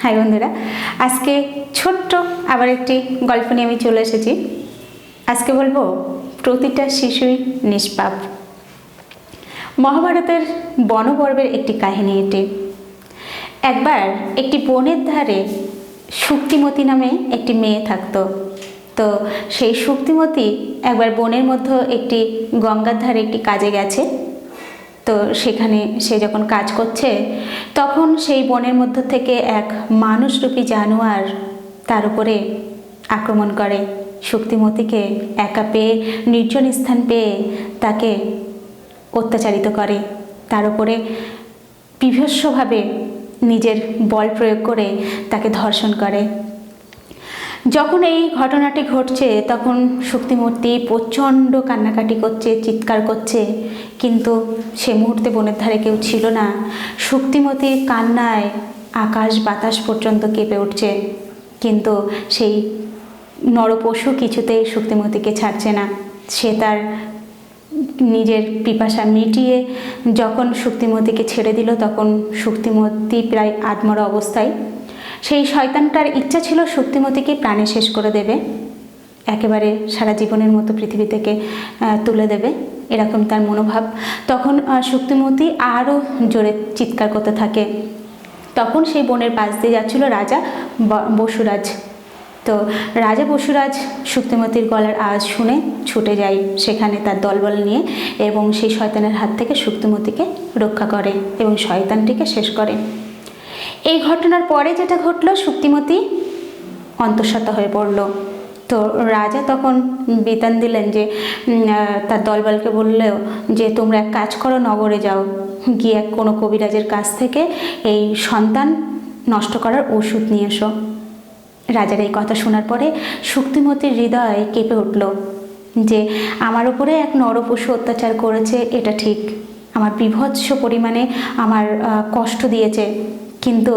High বন্ধুরা, আজকে ছোট্ট আবার একটি গল্প নিয়ে আমি চলে এসেছি। আজকে বলবো প্রতিটা শিশুই নিষ্পাপ। মহাভারতের বনপর্বের একটি কাহিনী এটি। একবার একটি বনের ধারে শুক্তিমতী নামে একটি মেয়ে থাকতো। তো সেই শুক্তিমতী একবার বনের মধ্যে একটি গঙ্গার ধারে একটি কাজে গেছে। তো সেখানে সে যখন কাজ করছে তখন সেই বনের মধ্য থেকে এক মানুষরূপী জানোয়ার তার উপরে আক্রমণ করে। শুক্তিমতীকে একা পেয়ে, নির্জন স্থান পেয়ে তাকে অত্যাচারিত করে, তার উপরে বীভৎসভাবে নিজের বল প্রয়োগ করে তাকে ধর্ষণ করে। যখন এই ঘটনাটি ঘটছে তখন শুক্তিমতী প্রচণ্ড কান্নাকাটি করছে, চিৎকার করছে, কিন্তু সে মুহূর্তে বনের ধারে কেউ ছিল না। শুক্তিমতীর কান্নায় আকাশ বাতাস পর্যন্ত কেঁপে উঠছে, কিন্তু সেই নরপশু কিছুতেই শুক্তিমতীকে ছাড়ছে না। সে তার নিজের পিপাসা মিটিয়ে যখন শুক্তিমতীকে ছেড়ে দিল তখন শুক্তিমতী প্রায় আধমরা অবস্থায়। সেই শয়তানটার ইচ্ছা ছিল শুক্তিমতীকে প্রাণে শেষ করে দেবে, একেবারে সারা জীবনের মতো পৃথিবী থেকে তুলে দেবে, এরকম তার মনোভাব। তখন শুক্তিমতী আরও জোরে চিৎকার করতে থাকে। তখন সেই বনের পাশ দিয়ে যাচ্ছিল রাজা বসুরাজ। তো রাজা বসুরাজ শুক্তিমতীর গলার আওয়াজ শুনে ছুটে যায় সেখানে তার দলবল নিয়ে, এবং সেই শয়তানের হাত থেকে শুক্তিমতীকে রক্ষা করে এবং শয়তানটিকে শেষ করে। এই ঘটনার পরে যেটা ঘটলো, শুক্তিমতী অন্তঃসত্ত্বা হয়ে পড়ল। তো রাজা তখন বিধান দিলেন যে তার দলবলকে বললেও যে তোমরা এক কাজ করো, নগরে যাও, গিয়ে কোনো কবিরাজের কাছ থেকে এই সন্তান নষ্ট করার ওষুধ নিয়ে এসো। রাজার এই কথা শোনার পরে শুক্তিমতীর হৃদয় কেঁপে উঠল যে আমার উপরে এক নরপশু অত্যাচার করেছে, এটা ঠিক, আমার বীভৎস পরিমাণে আমার কষ্ট দিয়েছে, কিন্তু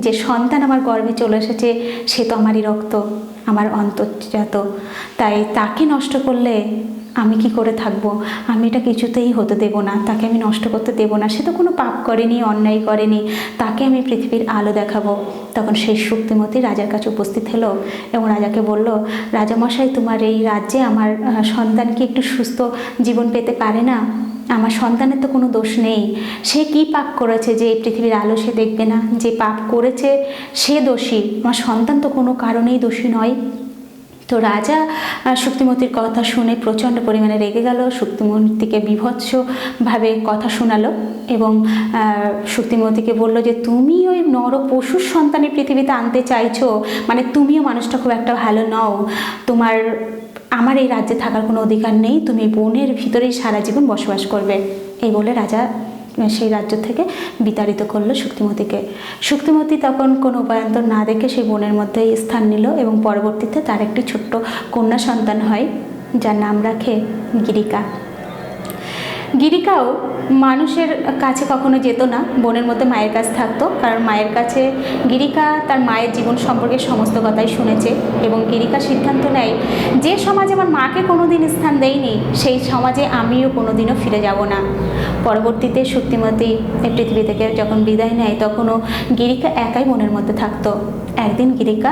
যে সন্তান আমার গর্ভে চলে এসেছে সে তো আমারই রক্ত, আমার অন্তর্জাত, তাই তাকে নষ্ট করলে আমি কি করে থাকবো? আমি এটা কিছুতেই হতে দেব না, তাকে আমি নষ্ট করতে দেব না। সে তো কোনো পাপ করেনি, অন্যায় করেনি, তাকে আমি পৃথিবীর আলো দেখাবো। তখন সেই শুক্তিমতী রাজার কাছে উপস্থিত হলো এবং রাজাকে বলল, রাজামশাই, তোমার এই রাজ্যে আমার সন্তান কি একটু সুস্থ জীবন পেতে পারে না? আমার সন্তানের তো কোনো দোষ নেই, সে কি পাপ করেছে যে এই পৃথিবীর আলো সে দেখবে না? যে পাপ করেছে সে দোষী, আমার সন্তান তো কোনো কারণেই দোষী নয়। তো রাজা শুক্তিমতীর কথা শুনে প্রচণ্ড পরিমাণে রেগে গেল, শুক্তিমতীকে বীভৎসভাবে কথা শোনালো এবং শুক্তিমতীকে বলল যে তুমি ওই নর পশুর সন্তানের পৃথিবীতে আনতে চাইছো, মানে তুমিও মানুষটা খুব একটা ভালো নও, তোমার আমার এই রাজ্যে থাকার কোনো অধিকার নেই, তুমি বনের ভিতরেই সারা জীবন বসবাস করবে। এই বলে রাজা সেই রাজ্য থেকে বিতাড়িত করলো শুক্তিমতীকে। শুক্তিমতী তখন কোনো উপায়ান্তর না দেখে সেই বনের মধ্যেই স্থান নিল এবং পরবর্তীতে তার একটি ছোট্ট কন্যা সন্তান হয়, যার নাম রাখে গিরিকা। গিরিকাও মানুষের কাছে কখনো যেত না, বনের মধ্যে মায়ের কাছে থাকতো, কারণ মায়ের কাছে গিরিকা তার মায়ের জীবন সম্পর্কে সমস্ত কথাই শুনেছে এবং গিরিকা সিদ্ধান্ত নেয় যে সমাজে আমার মাকে কোনোদিন স্থান দেয়নি সেই সমাজে আমিও কোনোদিনও ফিরে যাব না। পরবর্তীতে শুক্তিমতী এই পৃথিবী থেকে যখন বিদায় নেয় তখনও গিরিকা একাই বনের মধ্যে থাকতো। একদিন গিরিকা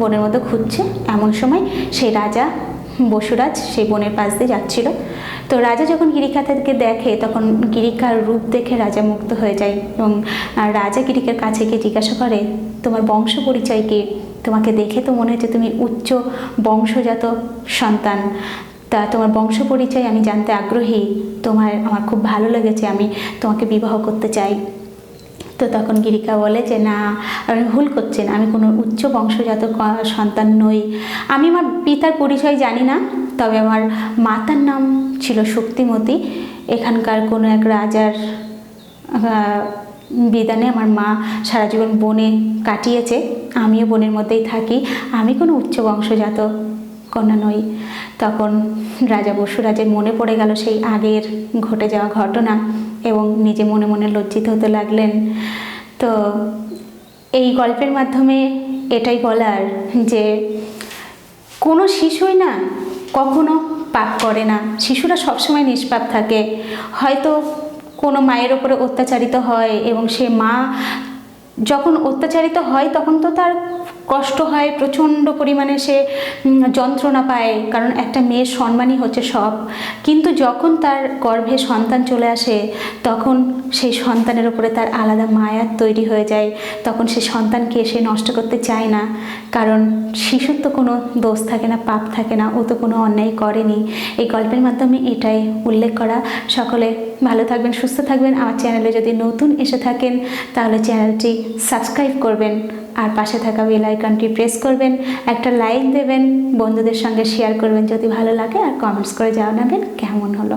বনের মধ্যে ঘুরছে, এমন সময় সেই রাজা বসুরাজ সেই বনের পাশ দিয়ে যাচ্ছিল। তো রাজা যখন গিরিকাকে দেখে তখন গিরিকার রূপ দেখে রাজা মুগ্ধ হয়ে যায় এবং রাজা গিরিকার কাছে গিয়ে জিজ্ঞাসা করে, তোমার বংশ পরিচয় কি? তোমাকে দেখে তো মনে হচ্ছে তুমি উচ্চ বংশজাত সন্তান, তা তোমার বংশ পরিচয় আমি জানতে আগ্রহী, আমার খুব ভালো লেগেছে, আমি তোমাকে বিবাহ করতে চাই। তো তখন গিরিকা বলে যে না, আপনি ভুল করছেন, আমি কোনো উচ্চ বংশজাত সন্তান নই, আমি আমার পিতার পরিচয় জানি না, তবে আমার মাতার নাম ছিল শুক্তিমতী। এখানকার কোনো এক রাজার বিধানে আমার মা সারা জীবন বনে কাটিয়েছে, আমিও বনের মধ্যেই থাকি, আমি কোনো উচ্চ বংশজাত কন্যা নই। তখন রাজা বসুরাজের মনে পড়ে গেল সেই আগের ঘটে যাওয়া ঘটনা এবং নিজে মনে মনে লজ্জিত হতে লাগলেন। তো এই গল্পের মাধ্যমে এটাই বলার যে কোনো শিশুই না কখনো পাপ করে না, শিশুরা সবসময় নিষ্পাপ থাকে। হয়তো কোনো মায়ের ওপরে অত্যাচারিত হয় এবং সে মা যখন অত্যাচারিত হয় তখন তো তার কষ্ট হয়, প্রচণ্ড পরিমাণে সে যন্ত্রণা পায়, কারণ একটা মেয়ের সম্মানই হচ্ছে সব। কিন্তু যখন তার গর্ভে সন্তান চলে আসে তখন সেই সন্তানের উপরে তার আলাদা মায়া তৈরি হয়ে যায়। তখন সে সন্তানকে সে নষ্ট করতে চায় না, কারণ শিশুর তো কোনো দোষ থাকে না, পাপ থাকে না, ও তো কোনো অন্যায় করেনি। এই গল্পের মাধ্যমে এটাই উল্লেখ করা। সকলে ভালো থাকবেন, সুস্থ থাকবেন। আমার চ্যানেলে যদি নতুন এসে থাকেন তাহলে চ্যানেলটি সাবস্ক্রাইব করবেন আর পাশে থাকা বেল আইকনটি প্রেস করবেন, একটা লাইক দেবেন, বন্ধুদের সঙ্গে শেয়ার করবেন যদি ভালো লাগে, আর কমেন্টস করে জানাবেন কেমন হলো।